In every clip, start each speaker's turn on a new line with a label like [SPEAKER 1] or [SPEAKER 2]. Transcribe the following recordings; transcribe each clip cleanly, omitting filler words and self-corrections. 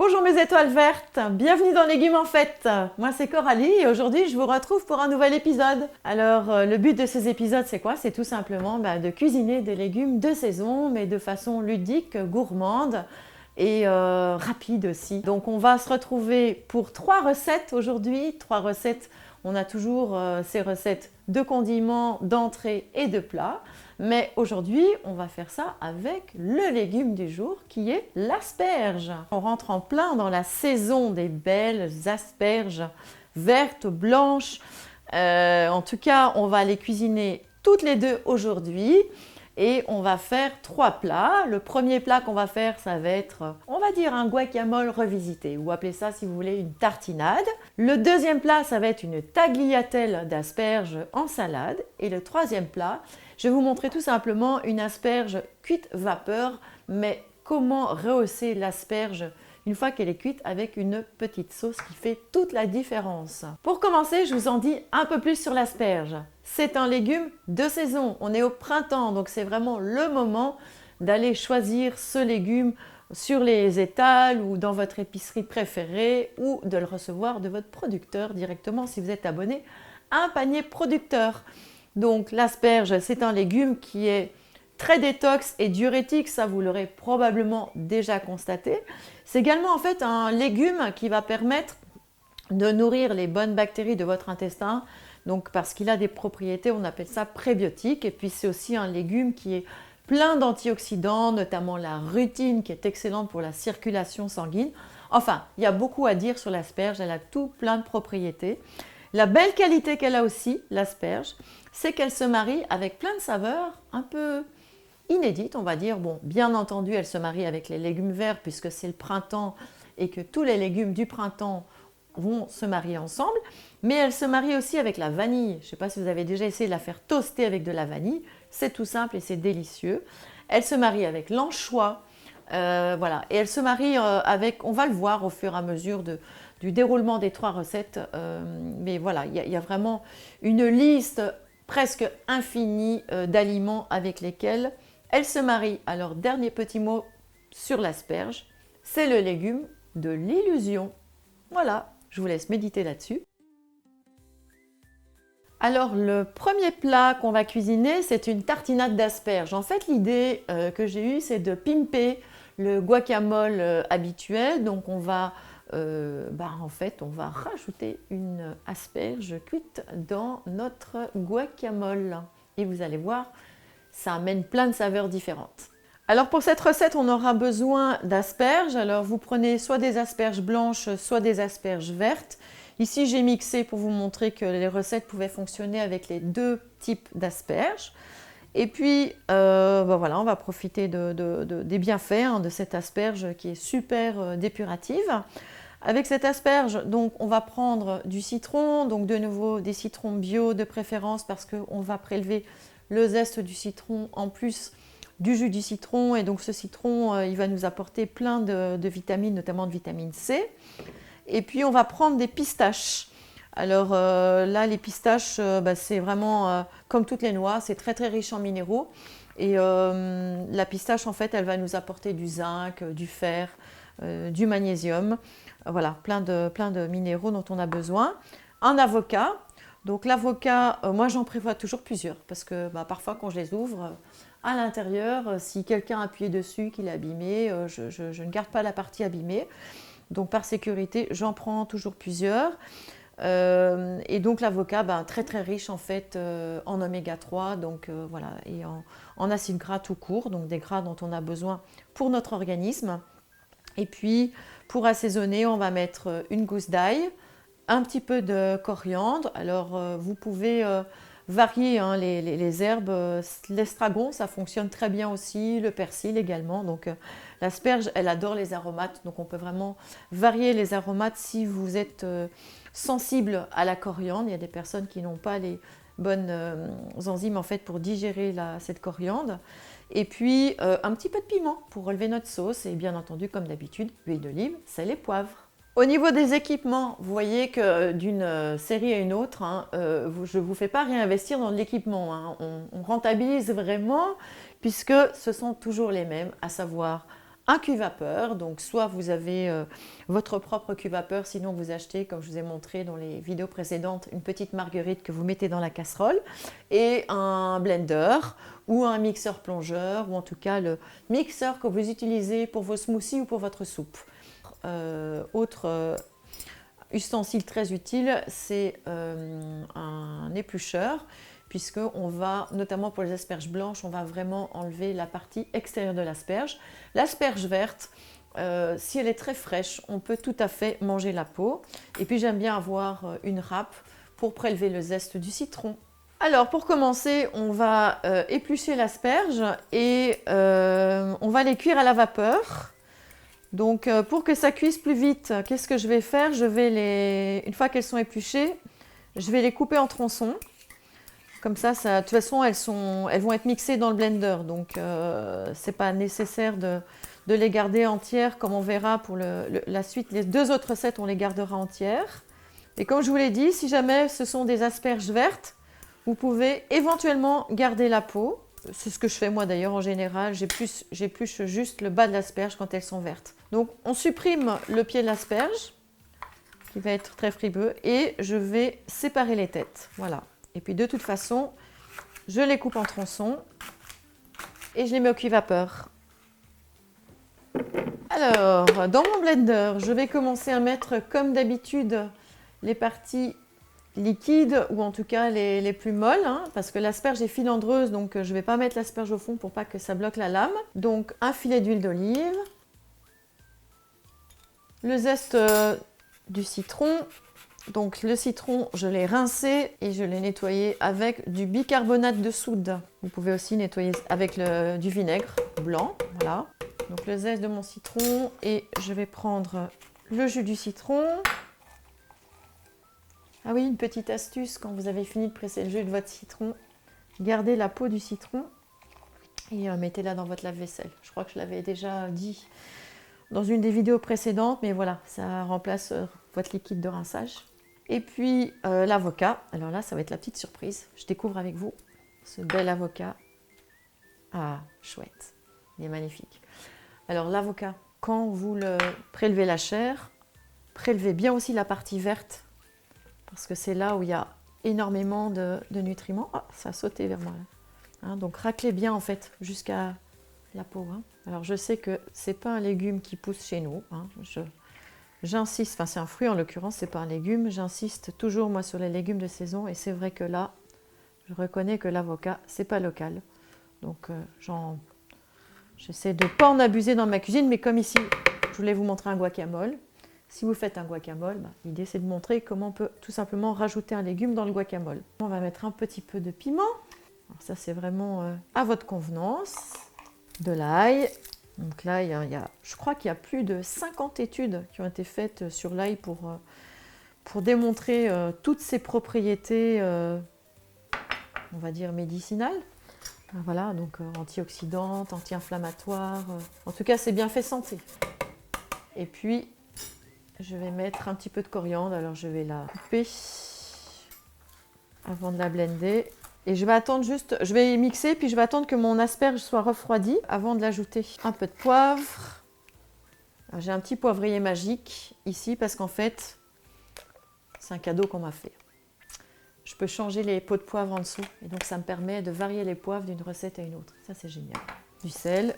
[SPEAKER 1] Bonjour mes étoiles vertes, bienvenue dans Légumes en Fête. Moi c'est Coralie et aujourd'hui je vous retrouve pour un nouvel épisode. Alors le but de ces épisodes c'est quoi? C'est tout simplement de cuisiner des légumes de saison mais de façon ludique, gourmande et rapide aussi. Donc on va se retrouver pour 3 recettes aujourd'hui. 3 recettes, on a toujours ces recettes de condiments, d'entrée et de plats. Mais aujourd'hui, on va faire ça avec le légume du jour qui est l'asperge. On rentre en plein dans la saison des belles asperges vertes, blanches. En tout cas, on va les cuisiner toutes les deux aujourd'hui. Et on va faire 3 plats. Le premier plat qu'on va faire, ça va être, on va dire, un guacamole revisité, ou appelez ça, si vous voulez, une tartinade. Le deuxième plat, ça va être une tagliatelle d'asperges en salade. Et le troisième plat, je vais vous montrer tout simplement une asperge cuite vapeur, mais comment rehausser l'asperge une fois qu'elle est cuite avec une petite sauce qui fait toute la différence. Pour commencer, je vous en dis un peu plus sur l'asperge. C'est un légume de saison, on est au printemps, donc c'est vraiment le moment d'aller choisir ce légume sur les étals ou dans votre épicerie préférée ou de le recevoir de votre producteur directement si vous êtes abonné à un panier producteur. Donc l'asperge, c'est un légume qui est très détox et diurétique, ça vous l'aurez probablement déjà constaté. C'est également en fait un légume qui va permettre de nourrir les bonnes bactéries de votre intestin, donc parce qu'il a des propriétés, on appelle ça prébiotiques, et puis c'est aussi un légume qui est plein d'antioxydants, notamment la rutine qui est excellente pour la circulation sanguine. Enfin, il y a beaucoup à dire sur l'asperge, elle a tout plein de propriétés. La belle qualité qu'elle a aussi, l'asperge, c'est qu'elle se marie avec plein de saveurs un peu inédite, on va dire. Bon, bien entendu, elle se marie avec les légumes verts puisque c'est le printemps et que tous les légumes du printemps vont se marier ensemble, mais elle se marie aussi avec la vanille. Je ne sais pas si vous avez déjà essayé de la faire toaster avec de la vanille, c'est tout simple et c'est délicieux. Elle se marie avec l'anchois, voilà, et elle se marie avec, on va le voir au fur et à mesure du déroulement des 3 recettes, mais voilà, il y a vraiment une liste presque infinie d'aliments avec lesquels elle se marie. Alors, dernier petit mot sur l'asperge, c'est le légume de l'illusion. Voilà, je vous laisse méditer là-dessus. Alors, le premier plat qu'on va cuisiner, c'est une tartinade d'asperges. En fait, l'idée que j'ai eue, c'est de pimper le guacamole habituel. Donc, on va en fait, on va rajouter une asperge cuite dans notre guacamole. Et vous allez voir, ça amène plein de saveurs différentes. Alors pour cette recette, on aura besoin d'asperges. Alors vous prenez soit des asperges blanches, soit des asperges vertes. Ici, j'ai mixé pour vous montrer que les recettes pouvaient fonctionner avec les 2 types d'asperges. Et puis, voilà, on va profiter des bienfaits de cette asperge qui est super dépurative. Avec cette asperge, donc, on va prendre du citron, donc de nouveau des citrons bio de préférence parce qu'on va prélever le zeste du citron en plus du jus du citron. Et donc ce citron, il va nous apporter plein de vitamines, notamment de vitamine C. Et puis on va prendre des pistaches. Alors là, les pistaches, c'est vraiment comme toutes les noix, c'est très très riche en minéraux. Et la pistache, en fait, elle va nous apporter du zinc, du fer, du magnésium. Voilà, plein de minéraux dont on a besoin. Un avocat. Donc l'avocat, moi j'en prévois toujours plusieurs parce que parfois quand je les ouvre, à l'intérieur, si quelqu'un a appuyé dessus, qu'il est abîmé, je ne garde pas la partie abîmée. Donc par sécurité, j'en prends toujours plusieurs. Et donc l'avocat, très très riche en fait en oméga 3, donc voilà, et en acides gras tout court, donc des gras dont on a besoin pour notre organisme. Et puis pour assaisonner, on va mettre une gousse d'ail, un petit peu de coriandre. Alors vous pouvez varier les herbes. L'estragon, ça fonctionne très bien aussi, le persil également. Donc l'asperge, elle adore les aromates, donc on peut vraiment varier les aromates si vous êtes sensible à la coriandre. Il y a des personnes qui n'ont pas les bonnes enzymes en fait pour digérer cette coriandre. Et puis un petit peu de piment pour relever notre sauce et bien entendu comme d'habitude, huile d'olive, sel et poivre. Au niveau des équipements, vous voyez que d'une série à une autre, je ne vous fais pas réinvestir dans de l'équipement. On rentabilise vraiment puisque ce sont toujours les mêmes, à savoir un cuve-vapeur. Donc soit vous avez votre propre cuve-vapeur, sinon vous achetez, comme je vous ai montré dans les vidéos précédentes, une petite marguerite que vous mettez dans la casserole, et un blender ou un mixeur plongeur, ou en tout cas le mixeur que vous utilisez pour vos smoothies ou pour votre soupe. Autre ustensile très utile, c'est un éplucheur, puisqu'on va, notamment pour les asperges blanches, on va vraiment enlever la partie extérieure de l'asperge. L'asperge verte, si elle est très fraîche, on peut tout à fait manger la peau. Et puis j'aime bien avoir une râpe pour prélever le zeste du citron. Alors pour commencer, on va éplucher l'asperge et on va les cuire à la vapeur. Donc pour que ça cuise plus vite, qu'est-ce que je vais faire? Une fois qu'elles sont épluchées, je vais les couper en tronçons. Comme ça, de toute façon, elles vont être mixées dans le blender. Donc c'est pas nécessaire de les garder entières, comme on verra pour la suite. Les 2 autres recettes, on les gardera entières. Et comme je vous l'ai dit, si jamais ce sont des asperges vertes, vous pouvez éventuellement garder la peau. C'est ce que je fais moi d'ailleurs en général. J'épluche juste le bas de l'asperge quand elles sont vertes. Donc on supprime le pied de l'asperge, qui va être très fibreux, et je vais séparer les têtes. Voilà. Et puis de toute façon, je les coupe en tronçons et je les mets au cuve-vapeur. Alors, dans mon blender, je vais commencer à mettre comme d'habitude les parties liquides, ou en tout cas les plus molles, hein, parce que l'asperge est filandreuse, donc je ne vais pas mettre l'asperge au fond pour pas que ça bloque la lame. Donc un filet d'huile d'olive, le zeste du citron. Donc le citron, je l'ai rincé et je l'ai nettoyé avec du bicarbonate de soude. Vous pouvez aussi nettoyer avec du vinaigre blanc. Voilà. Donc le zeste de mon citron, et je vais prendre le jus du citron. Ah oui, une petite astuce, quand vous avez fini de presser le jus de votre citron, gardez la peau du citron et mettez-la dans votre lave-vaisselle. Je crois que je l'avais déjà dit dans une des vidéos précédentes, mais voilà, ça remplace votre liquide de rinçage. Et puis l'avocat, alors là, ça va être la petite surprise. Je découvre avec vous ce bel avocat. Ah, chouette, il est magnifique. Alors l'avocat, quand vous le prélevez la chair, prélevez bien aussi la partie verte, parce que c'est là où il y a énormément de nutriments. Ah, ça a sauté vers moi là. Hein, donc raclez bien en fait jusqu'à la peau. Hein. Alors je sais que c'est pas un légume qui pousse chez nous. Hein. J'insiste, enfin c'est un fruit en l'occurrence, c'est pas un légume. J'insiste toujours moi sur les légumes de saison, et c'est vrai que là, je reconnais que l'avocat c'est pas local. Donc j'essaie de ne pas en abuser dans ma cuisine, mais comme ici, je voulais vous montrer un guacamole. Si vous faites un guacamole, l'idée c'est de montrer comment on peut tout simplement rajouter un légume dans le guacamole. On va mettre un petit peu de piment. Alors ça c'est vraiment à votre convenance. De l'ail. Donc là, je crois qu'il y a plus de 50 études qui ont été faites sur l'ail pour démontrer toutes ses propriétés, on va dire, médicinales. Voilà, donc antioxydantes, anti-inflammatoires. En tout cas, c'est bien fait santé. Et puis, je vais mettre un petit peu de coriandre. Alors, je vais la couper avant de la blender. Et je vais attendre juste, je vais mixer, puis je vais attendre que mon asperge soit refroidie avant de l'ajouter. Un peu de poivre. J'ai un petit poivrier magique ici parce qu'en fait, c'est un cadeau qu'on m'a fait. Je peux changer les pots de poivre en dessous, et donc ça me permet de varier les poivres d'une recette à une autre. Ça, c'est génial. Du sel.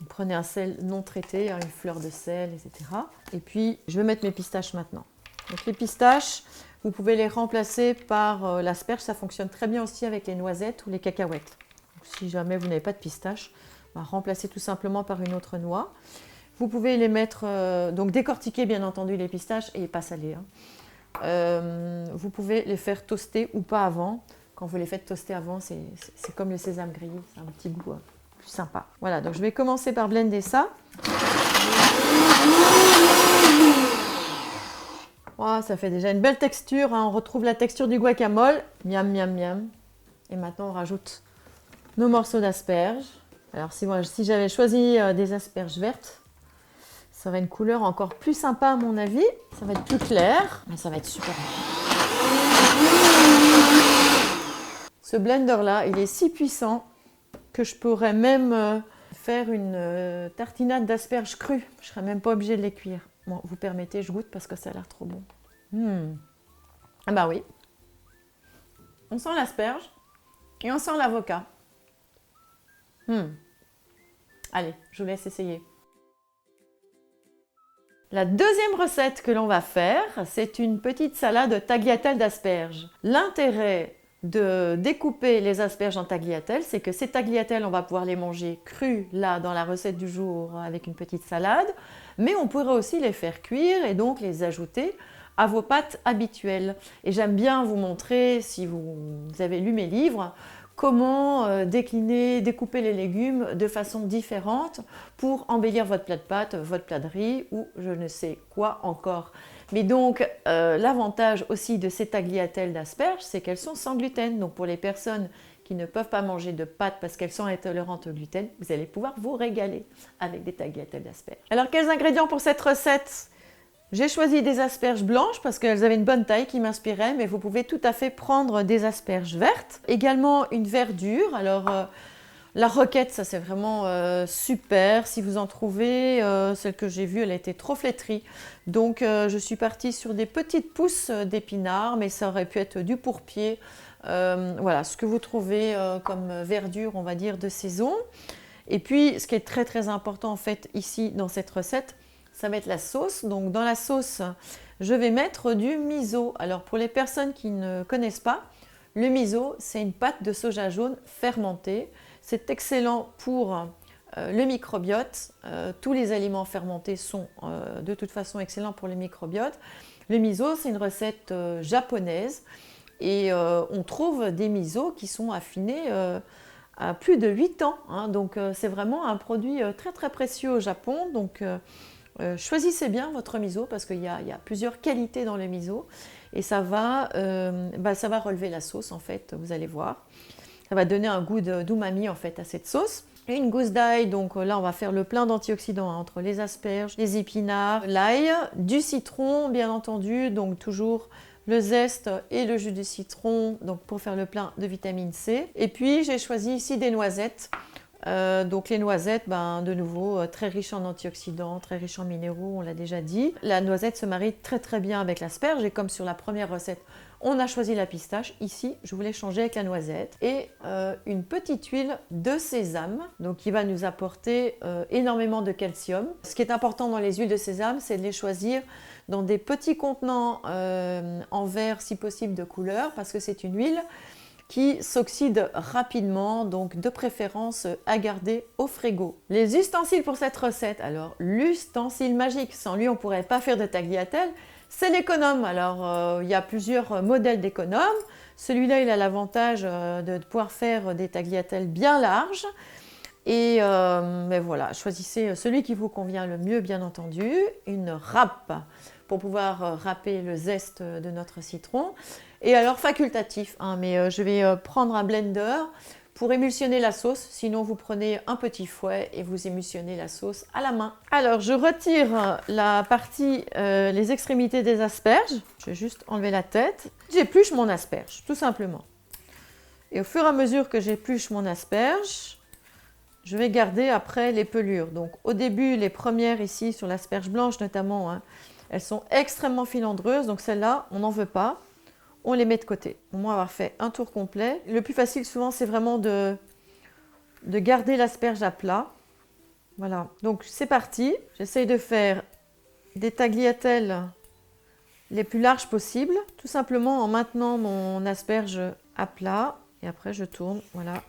[SPEAKER 1] Vous prenez un sel non traité, une fleur de sel, etc. Et puis, je vais mettre mes pistaches maintenant. Donc les pistaches, vous pouvez les remplacer par l'asperge. Ça fonctionne très bien aussi avec les noisettes ou les cacahuètes. Donc, si jamais vous n'avez pas de pistaches, remplacez tout simplement par une autre noix. Vous pouvez les mettre, donc décortiquer bien entendu les pistaches et pas salées. Hein. Vous pouvez les faire toaster ou pas avant. Quand vous les faites toaster avant, c'est comme le sésame grillé, c'est un petit goût plus sympa. Voilà, donc je vais commencer par blender ça. Oh, ça fait déjà une belle texture, hein. On retrouve la texture du guacamole. Miam, miam, miam. Et maintenant, on rajoute nos morceaux d'asperges. Alors, si j'avais choisi des asperges vertes, ça va une couleur encore plus sympa à mon avis. Ça va être plus clair. Mais ça va être super bon. Ce blender-là, il est si puissant que je pourrais même faire une tartinade d'asperges crues. Je ne serais même pas obligée de les cuire. Bon, vous permettez, je goûte parce que ça a l'air trop bon. Ah bah oui. On sent l'asperge et on sent l'avocat. Allez, je vous laisse essayer. La deuxième recette que l'on va faire, c'est une petite salade tagliatelle d'asperges. L'intérêt de découper les asperges en tagliatelle, c'est que ces tagliatelles, on va pouvoir les manger crues là dans la recette du jour avec une petite salade, mais on pourrait aussi les faire cuire et donc les ajouter à vos pâtes habituelles. Et j'aime bien vous montrer, si vous avez lu mes livres, comment découper les légumes de façon différente pour embellir votre plat de pâtes, votre plat de riz ou je ne sais quoi encore. Mais donc, l'avantage aussi de ces tagliatelles d'asperges, c'est qu'elles sont sans gluten. Donc, pour les personnes qui ne peuvent pas manger de pâtes parce qu'elles sont intolérantes au gluten, vous allez pouvoir vous régaler avec des tagliatelles d'asperges. Alors, quels ingrédients pour cette recette ? J'ai choisi des asperges blanches parce qu'elles avaient une bonne taille qui m'inspirait, mais vous pouvez tout à fait prendre des asperges vertes. Également une verdure. Alors, la roquette, ça c'est vraiment super. Si vous en trouvez, celle que j'ai vue, elle était trop flétrie. Donc, je suis partie sur des petites pousses d'épinards, mais ça aurait pu être du pourpier. Voilà, ce que vous trouvez comme verdure, on va dire, de saison. Et puis, ce qui est très très important en fait ici dans cette recette, ça va être la sauce. Donc dans la sauce, je vais mettre du miso. Alors pour les personnes qui ne connaissent pas, le miso, c'est une pâte de soja jaune fermentée. C'est excellent pour le microbiote. Tous les aliments fermentés sont de toute façon excellents pour le microbiote. Le miso, c'est une recette japonaise et on trouve des misos qui sont affinés à plus de 8 ans. Donc c'est vraiment un produit très très précieux au Japon. Donc choisissez bien votre miso parce qu'il y a plusieurs qualités dans le miso et ça va relever la sauce en fait, vous allez voir. Ça va donner un goût d'umami en fait à cette sauce. Et une gousse d'ail, donc là on va faire le plein d'antioxydants entre les asperges, les épinards, l'ail, du citron bien entendu, donc toujours le zeste et le jus de citron donc pour faire le plein de vitamine C. Et puis j'ai choisi ici des noisettes. Donc les noisettes, de nouveau, très riches en antioxydants, très riches en minéraux, on l'a déjà dit. La noisette se marie très très bien avec l'asperge et comme sur la première recette, on a choisi la pistache. Ici, je voulais changer avec la noisette. Et une petite huile de sésame, donc qui va nous apporter énormément de calcium. Ce qui est important dans les huiles de sésame, c'est de les choisir dans des petits contenants en verre, si possible de couleur, parce que c'est une huile qui s'oxyde rapidement, donc de préférence à garder au frigo. Les ustensiles pour cette recette, alors l'ustensile magique, sans lui on ne pourrait pas faire de tagliatelle, c'est l'économe. Alors il y a plusieurs modèles d'économe, celui-là il a l'avantage de pouvoir faire des tagliatelles bien larges, et mais voilà, choisissez celui qui vous convient le mieux bien entendu, une râpe pour pouvoir râper le zeste de notre citron. Et alors facultatif, mais je vais prendre un blender pour émulsionner la sauce, sinon vous prenez un petit fouet et vous émulsionnez la sauce à la main. Alors je retire la partie, les extrémités des asperges, je vais juste enlever la tête. J'épluche mon asperge, tout simplement. Et au fur et à mesure que j'épluche mon asperge, je vais garder après les pelures. Donc au début, les premières ici sur l'asperge blanche notamment, elles sont extrêmement filandreuses, donc celles-là, on n'en veut pas. On les met de côté. Au moins avoir fait un tour complet. Le plus facile souvent, c'est vraiment de garder l'asperge à plat. Voilà, donc c'est parti. J'essaye de faire des tagliatelles les plus larges possibles, tout simplement en maintenant mon asperge à plat. Et après, je tourne, voilà.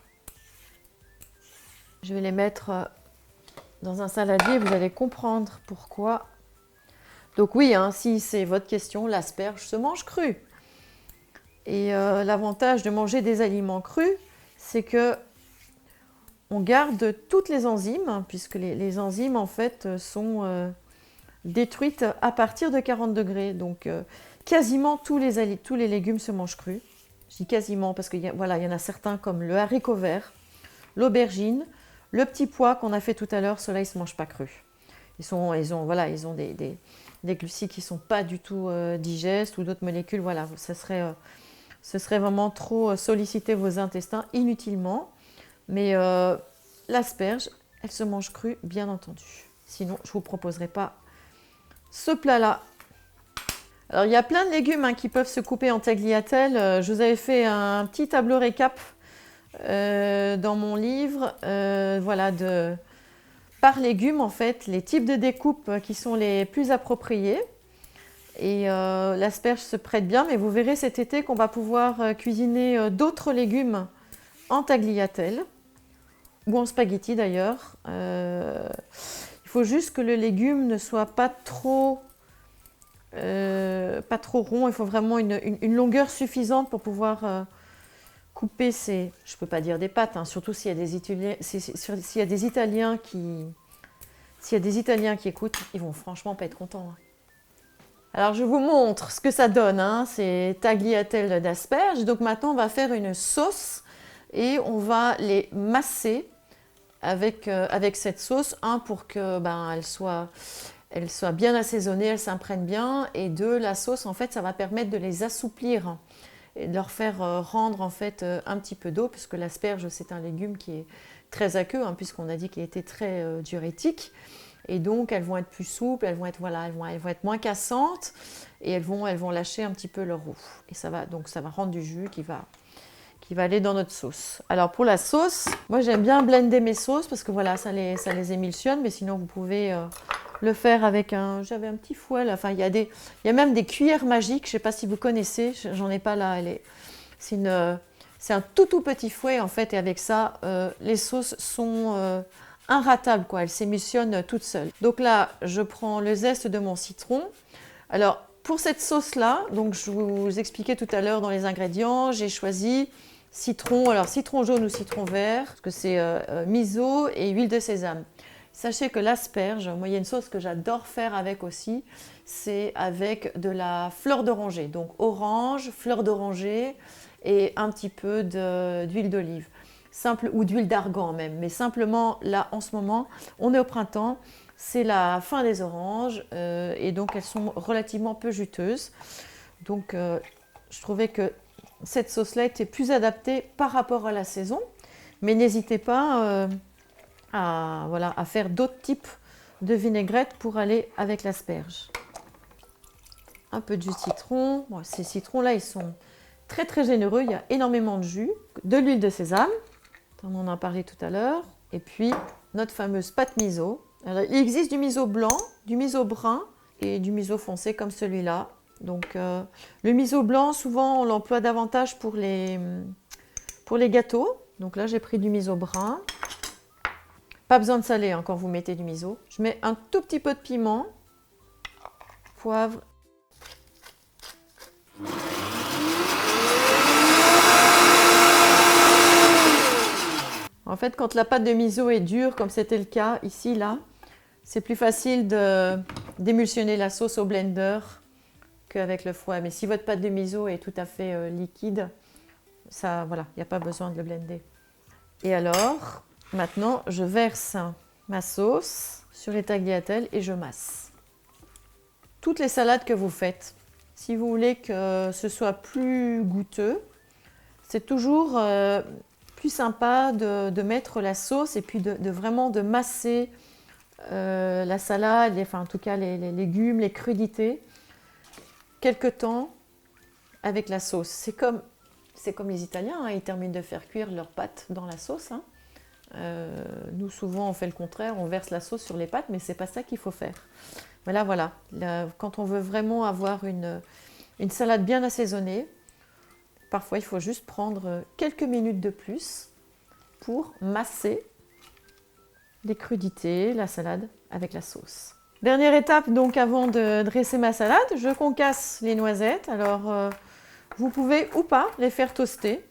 [SPEAKER 1] Je vais les mettre dans un saladier, vous allez comprendre pourquoi. Donc oui, si c'est votre question, l'asperge se mange crue. Et l'avantage de manger des aliments crus, c'est que on garde toutes les enzymes, puisque les enzymes en fait sont détruites à partir de 40 degrés. Donc quasiment tous les légumes se mangent crus. Je dis quasiment parce qu'il y en a certains comme le haricot vert, l'aubergine, le petit pois qu'on a fait tout à l'heure, ceux-là ils ne se mangent pas crus. Ils ont des glucides qui ne sont pas du tout digestes ou d'autres molécules. Voilà, ce serait vraiment trop solliciter vos intestins inutilement. Mais l'asperge, Elle se mange crue, bien entendu. Sinon, je ne vous proposerai pas ce plat-là. Alors, il y a plein de légumes qui peuvent se couper en tagliatelle. Je vous avais fait un petit tableau récap dans mon livre. Voilà, par légumes, en fait, les types de découpes qui sont les plus appropriés. Et l'asperge se prête bien, mais vous verrez cet été qu'on va pouvoir cuisiner d'autres légumes en tagliatelle ou en spaghetti d'ailleurs. Il faut juste que le légume ne soit pas trop rond. Il faut vraiment une longueur suffisante pour pouvoir couper ces... Je ne peux pas dire des pâtes, surtout s'il y a des Italiens qui écoutent, ils vont franchement pas être contents. Alors, je vous montre ce que ça donne. C'est tagliatelle d'asperges. Donc maintenant, on va faire une sauce et on va les masser avec cette sauce. Pour que elle soit bien assaisonnée, elle s'imprègne bien. Et deux, la sauce, en fait, ça va permettre de les assouplir et de leur faire rendre en fait un petit peu d'eau, puisque l'asperge, c'est un légume qui est très aqueux, puisqu'on a dit qu'il était très diurétique. Et donc, elles vont être plus souples, elles vont être moins cassantes et elles vont lâcher un petit peu leur eau. Et ça va rendre du jus qui va aller dans notre sauce. Alors, pour la sauce, moi, j'aime bien blender mes sauces parce que voilà, ça les émulsionne. Mais sinon, vous pouvez le faire avec j'avais un petit fouet là. Enfin, il y a même des cuillères magiques. Je ne sais pas si vous connaissez, j'en ai pas là. C'est un tout petit fouet en fait. Et avec ça, les sauces sont... inratable, quoi. Elle s'émulsionne toute seule. Donc là, je prends le zeste de mon citron. Alors, pour cette sauce-là, donc je vous expliquais tout à l'heure dans les ingrédients, j'ai choisi citron, alors citron jaune ou citron vert, parce que c'est miso et huile de sésame. Sachez que l'asperge, moi, il y a une sauce que j'adore faire avec aussi, c'est avec de la fleur d'oranger. Donc orange, fleur d'oranger et un petit peu d'huile d'olive. Simple, ou d'huile d'argan même, mais simplement là en ce moment, on est au printemps, c'est la fin des oranges et donc elles sont relativement peu juteuses. Donc je trouvais que cette sauce-là était plus adaptée par rapport à la saison, mais n'hésitez pas à faire d'autres types de vinaigrettes pour aller avec l'asperge. Un peu de jus de citron, bon, ces citrons-là ils sont très très généreux, il y a énormément de jus, de l'huile de sésame. On en a parlé tout à l'heure. Et puis, notre fameuse pâte miso. Alors, il existe du miso blanc, du miso brun et du miso foncé comme celui-là. Donc, le miso blanc, souvent, on l'emploie davantage pour les gâteaux. Donc là, j'ai pris du miso brun. Pas besoin de saler quand vous mettez du miso. Je mets un tout petit peu de piment, poivre. En fait, quand la pâte de miso est dure, comme c'était le cas ici, là, c'est plus facile d'émulsionner la sauce au blender qu'avec le fouet. Mais si votre pâte de miso est tout à fait liquide, ça, voilà, il n'y a pas besoin de le blender. Et alors, maintenant, je verse ma sauce sur les tagliatelles et je masse. Toutes les salades que vous faites, si vous voulez que ce soit plus goûteux, c'est toujours... plus sympa de mettre la sauce et puis de vraiment de masser la salade, enfin en tout cas les légumes, les crudités, quelque temps avec la sauce. C'est comme les Italiens, ils terminent de faire cuire leurs pâtes dans la sauce. Nous souvent on fait le contraire, on verse la sauce sur les pâtes, mais c'est pas ça qu'il faut faire. Mais là voilà, quand on veut vraiment avoir une salade bien assaisonnée, parfois, il faut juste prendre quelques minutes de plus pour masser les crudités, la salade avec la sauce. Dernière étape, donc, avant de dresser ma salade, je concasse les noisettes. Alors, vous pouvez ou pas les faire toaster,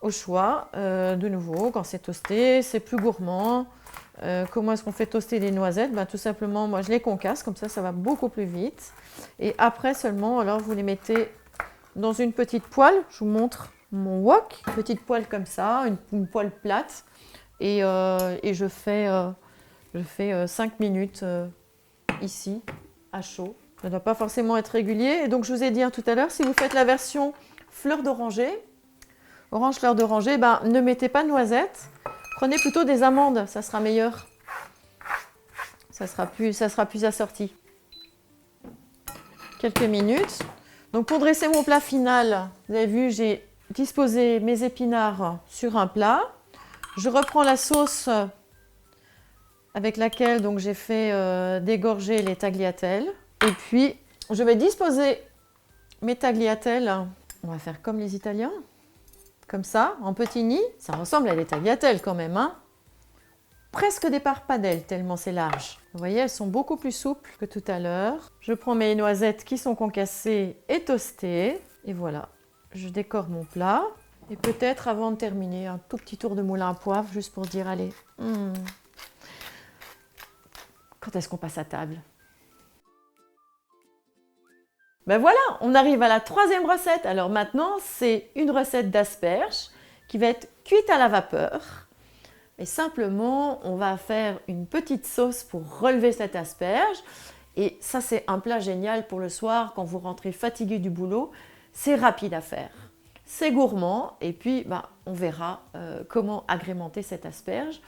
[SPEAKER 1] au choix. De nouveau, quand c'est toasté, c'est plus gourmand. Comment est-ce qu'on fait toaster les noisettes? Tout simplement, moi, je les concasse, comme ça va beaucoup plus vite. Et après seulement, alors, vous les mettez dans une petite poêle. Je vous montre mon wok, une petite poêle comme ça, une poêle plate, et je fais 5 minutes ici à chaud. Ça ne doit pas forcément être régulier. Et donc je vous ai dit tout à l'heure, si vous faites la version fleur d'oranger, orange fleur d'oranger, ne mettez pas de noisettes, prenez plutôt des amandes, ça sera meilleur. ça sera plus assorti. Quelques minutes. Donc pour dresser mon plat final, vous avez vu, j'ai disposé mes épinards sur un plat. Je reprends la sauce avec laquelle donc j'ai fait dégorger les tagliatelles. Et puis je vais disposer mes tagliatelles. On va faire comme les Italiens, comme ça, en petits nids. Ça ressemble à des tagliatelles quand même, hein. Presque des parpadelles tellement c'est large. Vous voyez, elles sont beaucoup plus souples que tout à l'heure. Je prends mes noisettes qui sont concassées et toastées. Et voilà, je décore mon plat. Et peut-être avant de terminer, un tout petit tour de moulin à poivre, juste pour dire, allez, quand est-ce qu'on passe à table? Ben voilà, on arrive à la troisième recette. Alors maintenant, c'est une recette d'asperges qui va être cuite à la vapeur. Et simplement, on va faire une petite sauce pour relever cette asperge. Et ça, c'est un plat génial pour le soir quand vous rentrez fatigué du boulot. C'est rapide à faire, c'est gourmand. Et puis, on verra comment agrémenter cette asperge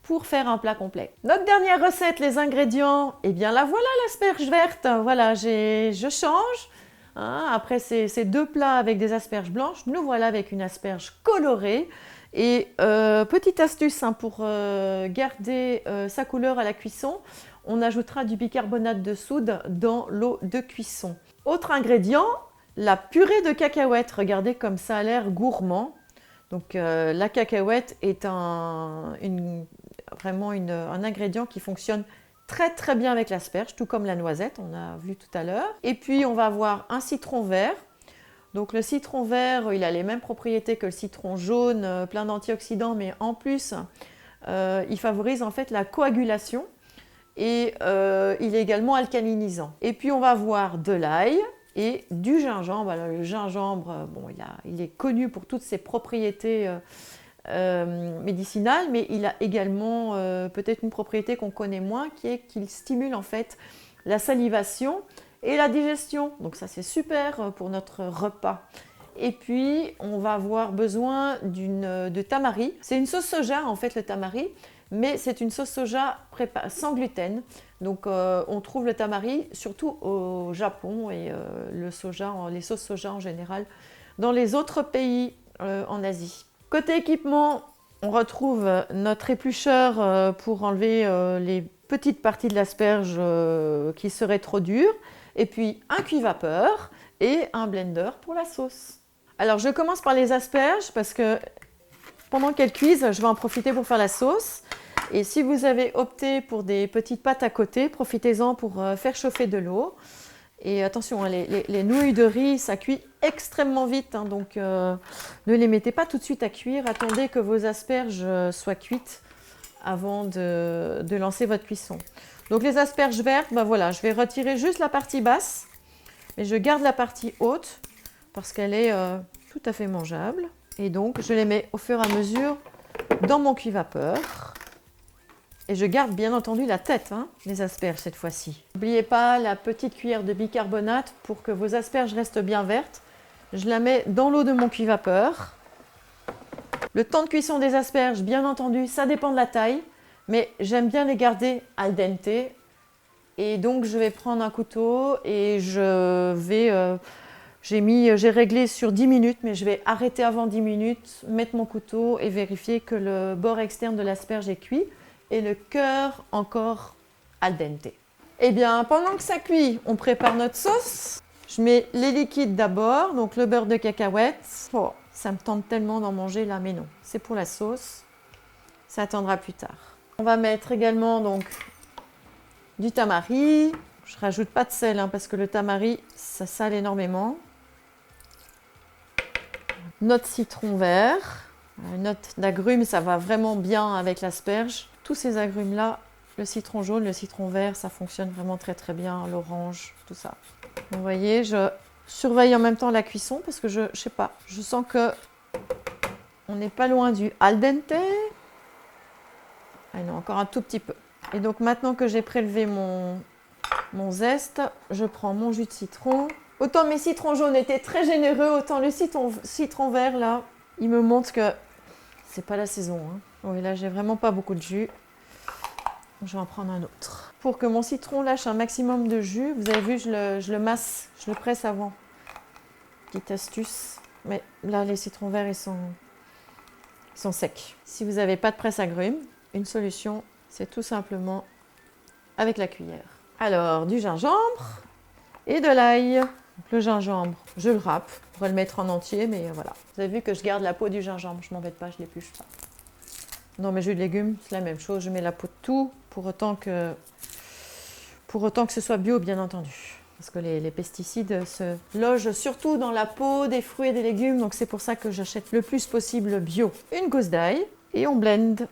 [SPEAKER 1] pour faire un plat complet. Notre dernière recette, les ingrédients, eh bien la voilà, l'asperge verte. Voilà, je change. Hein, après ces deux plats avec des asperges blanches, nous voilà avec une asperge colorée. Et petite astuce pour garder sa couleur à la cuisson, on ajoutera du bicarbonate de soude dans l'eau de cuisson. Autre ingrédient, la purée de cacahuètes. Regardez comme ça a l'air gourmand. Donc la cacahuète est vraiment un ingrédient qui fonctionne très très bien avec l'asperge, tout comme la noisette, on a vu tout à l'heure. Et puis on va avoir un citron vert. Donc le citron vert, il a les mêmes propriétés que le citron jaune, plein d'antioxydants, mais en plus, il favorise en fait la coagulation et il est également alcalinisant. Et puis on va avoir de l'ail et du gingembre. Alors le gingembre, il est connu pour toutes ses propriétés médicinales, mais il a également peut-être une propriété qu'on connaît moins, qui est qu'il stimule en fait la salivation et la digestion. Donc ça c'est super pour notre repas. Et puis on va avoir besoin de tamari. C'est une sauce soja en fait, le tamari, mais c'est une sauce soja sans gluten. Donc on trouve le tamari surtout au Japon et les sauces soja en général dans les autres pays en Asie. Côté équipement, on retrouve notre éplucheur pour enlever les petites parties de l'asperge qui seraient trop dures. Et puis un cuit-vapeur et un blender pour la sauce. Alors je commence par les asperges parce que pendant qu'elles cuisent, je vais en profiter pour faire la sauce. Et si vous avez opté pour des petites pâtes à côté, profitez-en pour faire chauffer de l'eau. Et attention, les nouilles de riz, ça cuit extrêmement vite, hein, donc ne les mettez pas tout de suite à cuire. Attendez que vos asperges soient cuites avant de lancer votre cuisson. Donc les asperges vertes, voilà, je vais retirer juste la partie basse, mais je garde la partie haute parce qu'elle est tout à fait mangeable. Et donc je les mets au fur et à mesure dans mon cuit-vapeur. Et je garde bien entendu la tête, hein, les asperges cette fois-ci. N'oubliez pas la petite cuillère de bicarbonate pour que vos asperges restent bien vertes. Je la mets dans l'eau de mon cuit-vapeur. Le temps de cuisson des asperges, bien entendu, ça dépend de la taille. Mais j'aime bien les garder al dente. Et donc, je vais prendre un couteau et j'ai réglé sur 10 minutes, mais je vais arrêter avant 10 minutes, mettre mon couteau et vérifier que le bord externe de l'asperge est cuit et le cœur encore al dente. Eh bien, pendant que ça cuit, on prépare notre sauce. Je mets les liquides d'abord, donc le beurre de cacahuète. Oh, ça me tente tellement d'en manger là, mais non, c'est pour la sauce. Ça attendra plus tard. On va mettre également donc du tamari. Je ne rajoute pas de sel hein, parce que le tamari, ça sale énormément. Notre citron vert. Une note d'agrumes, ça va vraiment bien avec l'asperge. Tous ces agrumes-là, le citron jaune, le citron vert, ça fonctionne vraiment très très bien. L'orange, tout ça. Vous voyez, je surveille en même temps la cuisson parce que je sais pas, je sens que on n'est pas loin du al dente. Ah non, encore un tout petit peu. Et donc maintenant que j'ai prélevé mon zeste, je prends mon jus de citron. Autant mes citrons jaunes étaient très généreux, autant le citron vert là, il me montre que c'est pas la saison. Hein. Oui, là j'ai vraiment pas beaucoup de jus. Je vais en prendre un autre. pour que mon citron lâche un maximum de jus. Vous avez vu, je le masse, je le presse avant. Petite astuce. Mais là, les citrons verts, ils sont secs. Si vous n'avez pas de presse agrumes, une solution, c'est tout simplement avec la cuillère. Alors, du gingembre et de l'ail. Le gingembre, je le râpe. Je pourrais le mettre en entier, mais voilà. Vous avez vu que je garde la peau du gingembre. Je m'embête pas, je l'épluche pas. Dans mes jus de légumes, c'est la même chose. Je mets la peau de tout, pour autant que ce soit bio, bien entendu. Parce que les pesticides se logent surtout dans la peau des fruits et des légumes. Donc c'est pour ça que j'achète le plus possible bio. Une gousse d'ail et on blende.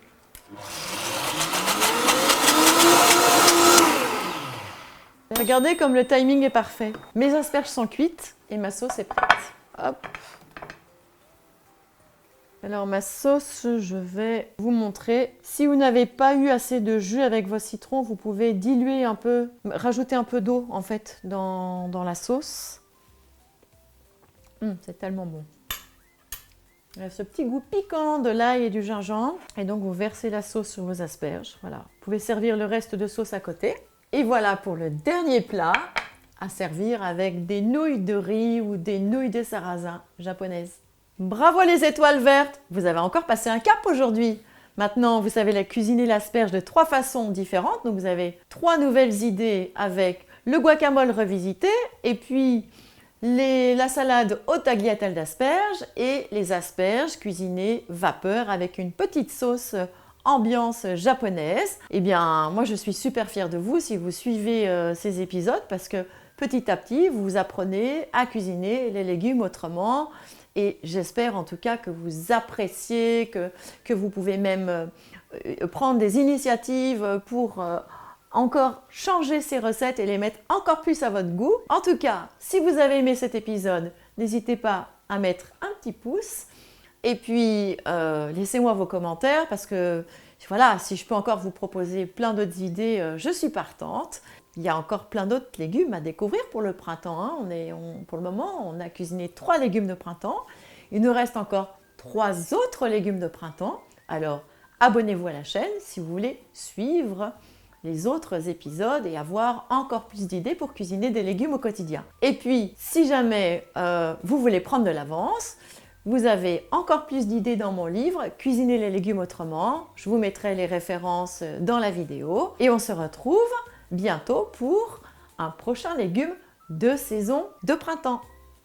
[SPEAKER 1] Regardez comme le timing est parfait. Mes asperges sont cuites et ma sauce est prête. Hop. Alors ma sauce, je vais vous montrer. Si vous n'avez pas eu assez de jus avec vos citrons, vous pouvez diluer un peu, rajouter un peu d'eau en fait dans la sauce. C'est tellement bon. Il y a ce petit goût piquant de l'ail et du gingembre. Et donc vous versez la sauce sur vos asperges. Voilà. Vous pouvez servir le reste de sauce à côté. Et voilà pour le dernier plat à servir avec des nouilles de riz ou des nouilles de sarrasin japonaises. Bravo les étoiles vertes! Vous avez encore passé un cap aujourd'hui. Maintenant, vous savez cuisiner l'asperge de 3 façons différentes. Donc vous avez 3 nouvelles idées avec le guacamole revisité et puis la salade au tagliatelle d'asperges et les asperges cuisinées vapeur avec une petite sauce ambiance japonaise. Eh bien, moi je suis super fière de vous si vous suivez ces épisodes parce que petit à petit, vous apprenez à cuisiner les légumes autrement. Et j'espère en tout cas que vous appréciez, que vous pouvez même prendre des initiatives pour encore changer ces recettes et les mettre encore plus à votre goût. En tout cas, si vous avez aimé cet épisode, n'hésitez pas à mettre un petit pouce. Et puis, laissez-moi vos commentaires parce que voilà, si je peux encore vous proposer plein d'autres idées, je suis partante. Il y a encore plein d'autres légumes à découvrir pour le printemps. Hein. Pour le moment, on a cuisiné 3 légumes de printemps. Il nous reste encore 3 autres légumes de printemps. Alors, abonnez-vous à la chaîne si vous voulez suivre les autres épisodes et avoir encore plus d'idées pour cuisiner des légumes au quotidien. Et puis, si jamais vous voulez prendre de l'avance, vous avez encore plus d'idées dans mon livre « Cuisiner les légumes autrement ». Je vous mettrai les références dans la vidéo. Et on se retrouve bientôt pour un prochain légume de saison de printemps.